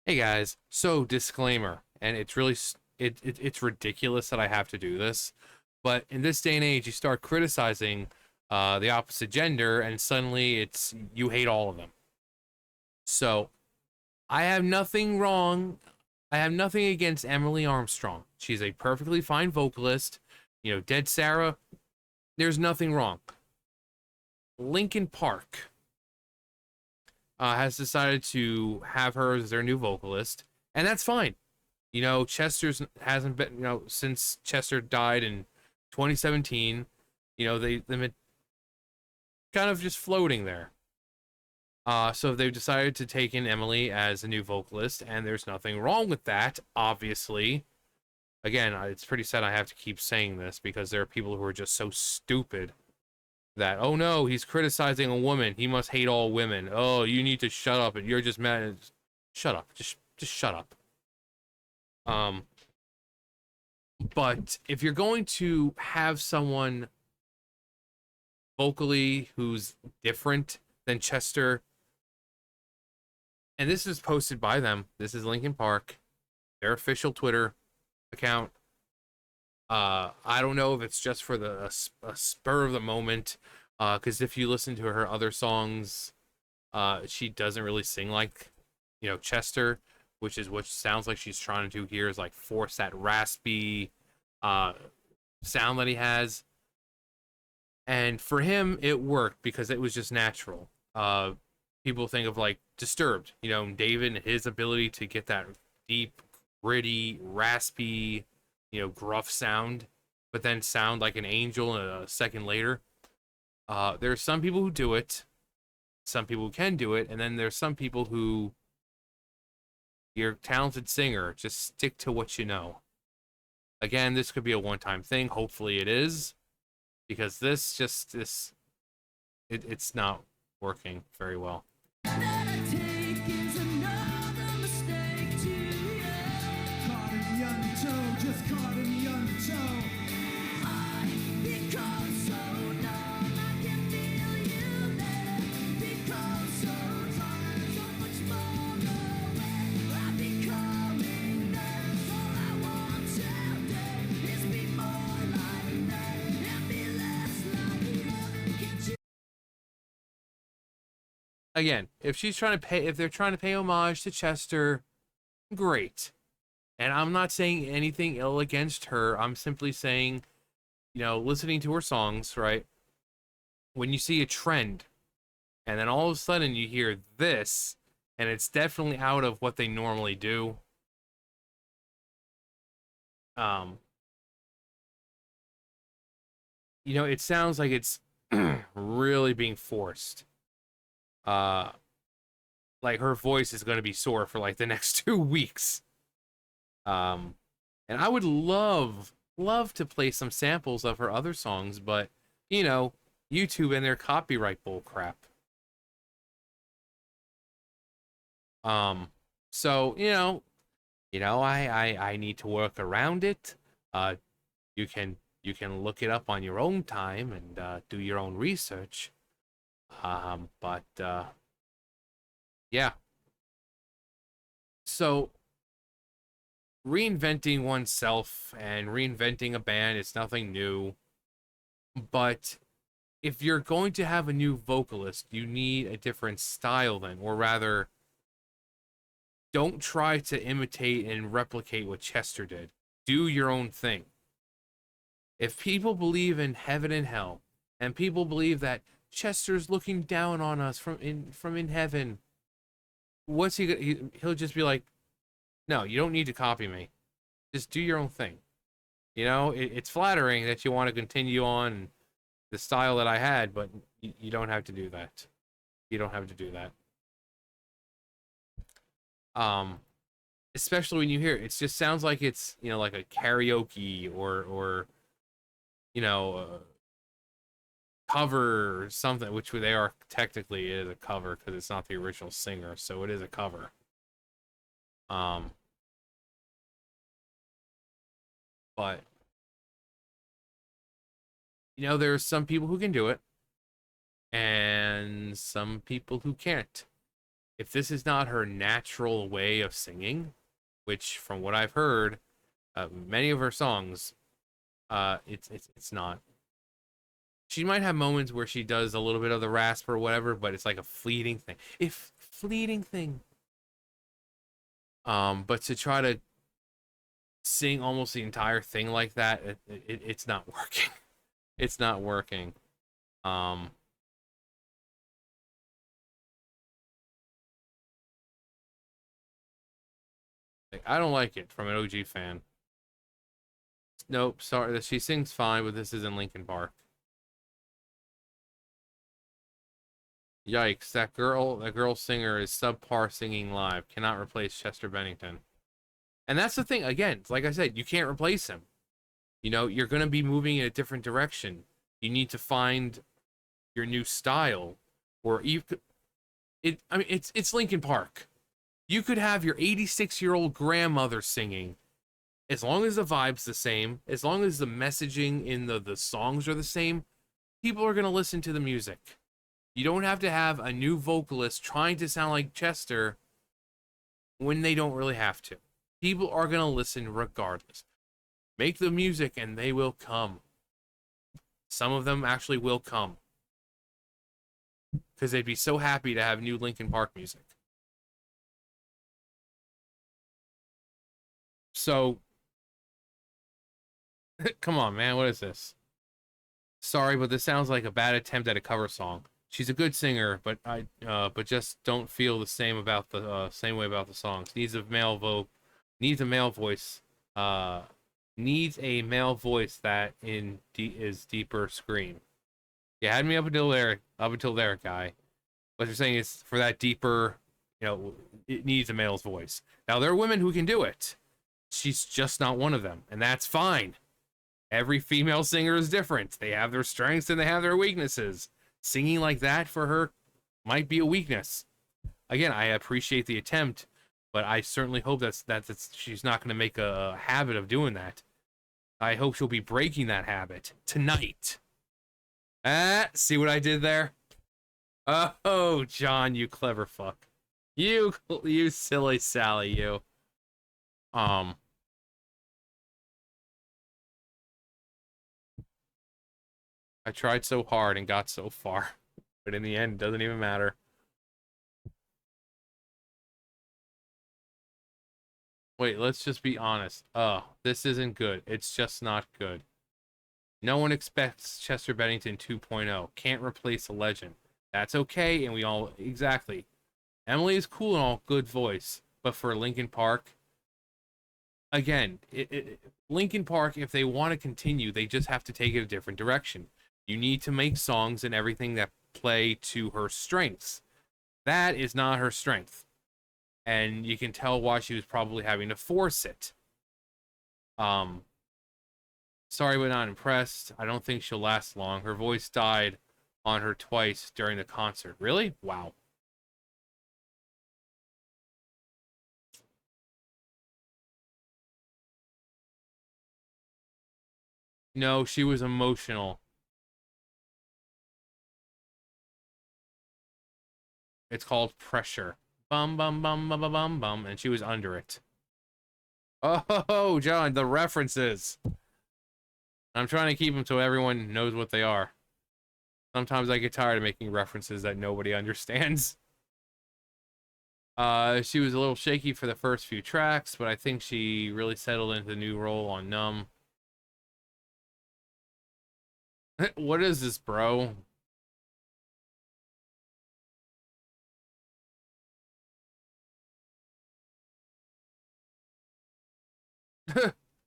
Hey guys, so disclaimer, and it's really it's ridiculous that I have to do this, but in this day and age, you start criticizing the opposite gender, and suddenly it's you hate all of them. So I have nothing wrong. I have nothing against Emily Armstrong. She's a perfectly fine vocalist. Dead Sarah. There's nothing wrong. Linkin Park has decided to have her as their new vocalist, and that's fine. Chester's hasn't been, since Chester died in 2017, they've been kind of just floating there. So they've decided to take in Emily as a new vocalist, and there's nothing wrong with that, obviously. Again, it's pretty sad I have to keep saying this because there are people who are just so stupid that, oh no, he's criticizing a woman. He must hate all women. Oh, you need to shut up, and you're just mad. Shut up. Just shut up. Um, But if you're going to have someone vocally who's different than Chester, and this is posted by them, this is Linkin Park, their official Twitter account. I don't know if it's just for a spur of the moment, because if you listen to her other songs, she doesn't really sing like, Chester, which is what sounds like she's trying to do here is like force that raspy uh, sound that he has. And for him, it worked because it was just natural. People think of like Disturbed, David and his ability to get that deep, gritty, raspy, gruff sound, but then sound like an angel a second later. There are some people who do it, some people who can do it, and then there's some people who, you're a talented singer, just stick to what you know. Again, this could be a one-time thing. Hopefully, it is because it's not working very well. Again, if they're trying to pay homage to Chester, great. And I'm not saying anything ill against her. I'm simply saying, listening to her songs, right? When you see a trend, and then all of a sudden you hear this, and it's definitely out of what they normally do. Um, it sounds like it's really being forced. Uh, like her voice is going to be sore for like the next 2 weeks. Um, and I would love to play some samples of her other songs, but you know, YouTube and their copyright bull crap. Um, so I need to work around it. Uh, you can look it up on your own time and do your own research. But yeah. So reinventing oneself and reinventing a band is nothing new, but if you're going to have a new vocalist, you need a different style then, or rather, don't try to imitate and replicate what Chester did. Do your own thing. If people believe in heaven and hell, and people believe that Chester's looking down on us from in heaven, what's he'll just be like, no, you don't need to copy me. Just do your own thing. It's flattering that you want to continue on the style that I had, but you don't have to do that. You don't have to do that. Um, Especially when you hear it, it just sounds like it's like a karaoke or you know a cover or something, which they are technically it is a cover because it's not the original singer, so it is a cover. Um, but there are some people who can do it and some people who can't. if this is not her natural way of singing, which from what I've heard, many of her songs, it's not. She might have moments where she does a little bit of the rasp or whatever, but it's like a fleeting thing. If fleeting thing. But to try to sing almost the entire thing like that, it's not working. It's not working. Um, I don't like it from an OG fan. Nope, sorry. She sings fine, but this isn't Linkin Park. Yikes! That girl singer is subpar singing live. Cannot replace Chester Bennington. And that's the thing. Again, like I said, you can't replace him. You know, you're gonna be moving in a different direction. You need to find your new style, or you could. I mean, it's Linkin Park. You could have your 86-year-old grandmother singing, as long as the vibe's the same, as long as the messaging in the songs are the same. People are gonna listen to the music. You don't have to have a new vocalist trying to sound like Chester when they don't really have to. People are gonna listen regardless. Make the music and they will come. Some of them actually will come. Because they'd be so happy to have new Linkin Park music. So, come on, man, what is this? Sorry, but this sounds like a bad attempt at a cover song. She's a good singer, but just don't feel the same about the same way about the songs. Needs a male voice. Uh, needs a male voice that is deeper scream. You had me up until there, guy. What you're saying is for that deeper, it needs a male's voice. Now there are women who can do it. She's just not one of them, and that's fine. Every female singer is different. They have their strengths and they have their weaknesses. Singing like that for her might be a weakness. Again, I appreciate the attempt, but I certainly hope that's she's not going to make a habit of doing that. I hope she'll be breaking that habit tonight. See what I did there? Oh, John, you clever fuck. You silly Sally, you. Um, I tried so hard and got so far, but in the end, it doesn't even matter. Wait, let's just be honest. This isn't good. It's just not good. No one expects Chester Bennington 2.0. Can't replace a legend. That's okay, and we all exactly. Emily is cool and all, good voice, but for Linkin Park, again, Linkin Park, if they want to continue, they just have to take it a different direction. You need to make songs and everything that play to her strengths. That is not her strength, and you can tell why she was probably having to force it. Um, Sorry, but not impressed. I don't think she'll last long. Her voice died on her twice during the concert. Really? Wow. No, she was emotional. It's called pressure. Bum bum bum bum bum bum bum, and she was under it. Oh, John, the references. I'm trying to keep them so everyone knows what they are. Sometimes I get tired of making references that nobody understands. She was a little shaky for the first few tracks, but I think she really settled into the new role on Numb. What is this, bro?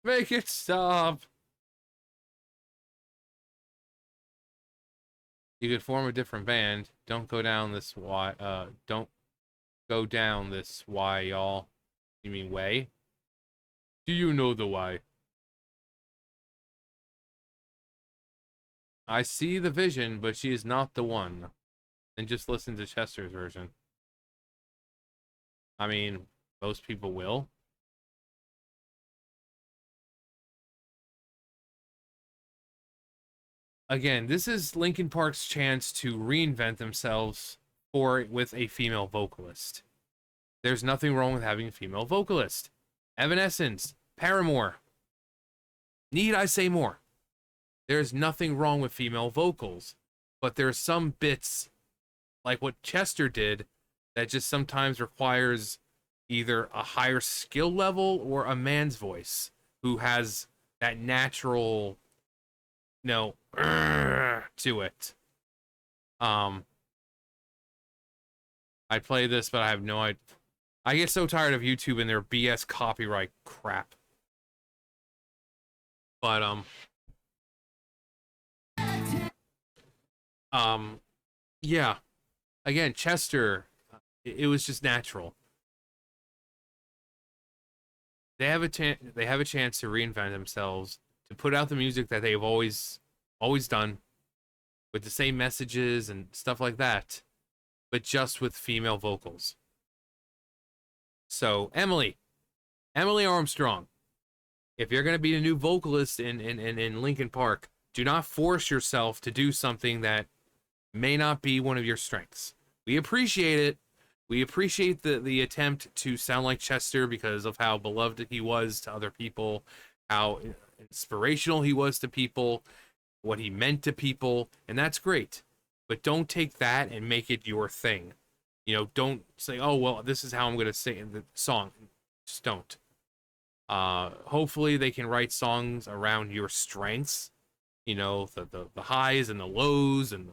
Make it stop. You could form a different band. Don't go down this why, y'all. You mean way? Do you know the why? I see the vision, but she is not the one. And just listen to Chester's version. I mean, most people will. Again, this is Linkin Park's chance to reinvent themselves with a female vocalist. There's nothing wrong with having a female vocalist. Evanescence, Paramore. Need I say more? There's nothing wrong with female vocals, but there's some bits like what Chester did that just sometimes requires either a higher skill level or a man's voice who has that natural, to it. I play this, but I have no idea. I get so tired of YouTube and their BS copyright crap. But yeah. Again, Chester, it was just natural. They have a chance to reinvent themselves, to put out the music that they've always done with the same messages and stuff like that, but just with female vocals. So, Emily Armstrong, if you're going to be a new vocalist in Linkin Park, do not force yourself to do something that may not be one of your strengths. We appreciate it. We appreciate the attempt to sound like Chester because of how beloved he was to other people, how inspirational he was to people, what he meant to people, and that's great. But don't take that and make it your thing. Don't say, oh, well, this is how I'm going to sing the song. Just don't. Hopefully they can write songs around your strengths, the highs and the lows and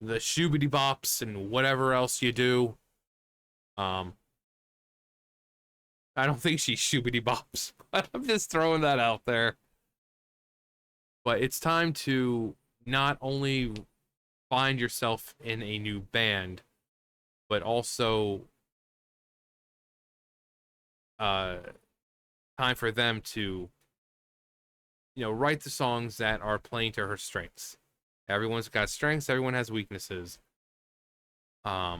the shoobity bops and whatever else you do. I don't think she shoobity bops, but I'm just throwing that out there. But it's time to not only find yourself in a new band, but also time for them to, write the songs that are playing to her strengths. Everyone's got strengths, everyone has weaknesses. But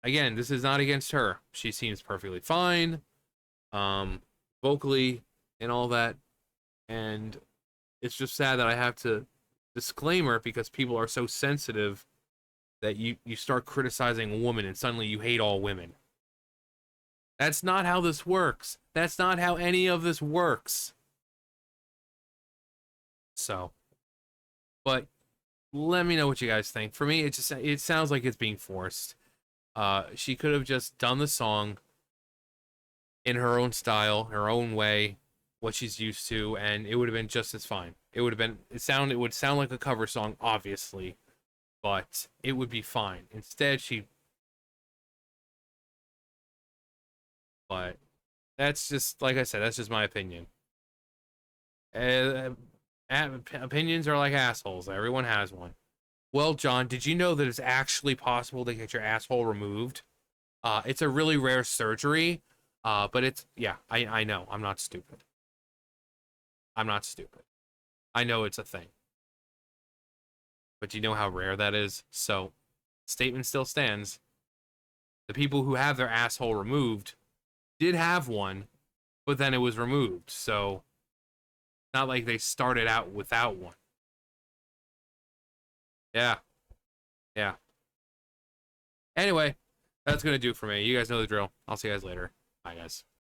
again, this is not against her. She seems perfectly fine, vocally and all that. And it's just sad that I have to disclaimer because people are so sensitive that you start criticizing a woman and suddenly you hate all women. That's not how this works. That's not how any of this works. So, but let me know what you guys think. For me, it sounds like it's being forced. She could have just done the song in her own style, her own way, what she's used to, and it would have been just as fine. It would sound like a cover song, obviously, but it would be fine. Instead, but that's just, like I said, that's just my opinion. Opinions are like assholes. Everyone has one. Well, John, did you know that it's actually possible to get your asshole removed? It's a really rare surgery, but I know. I'm not stupid. I'm not stupid. I know it's a thing. But do you know how rare that is? So, statement still stands. The people who have their asshole removed did have one, but then it was removed. So, not like they started out without one. Yeah. Yeah. Anyway, that's going to do it for me. You guys know the drill. I'll see you guys later. Bye, guys.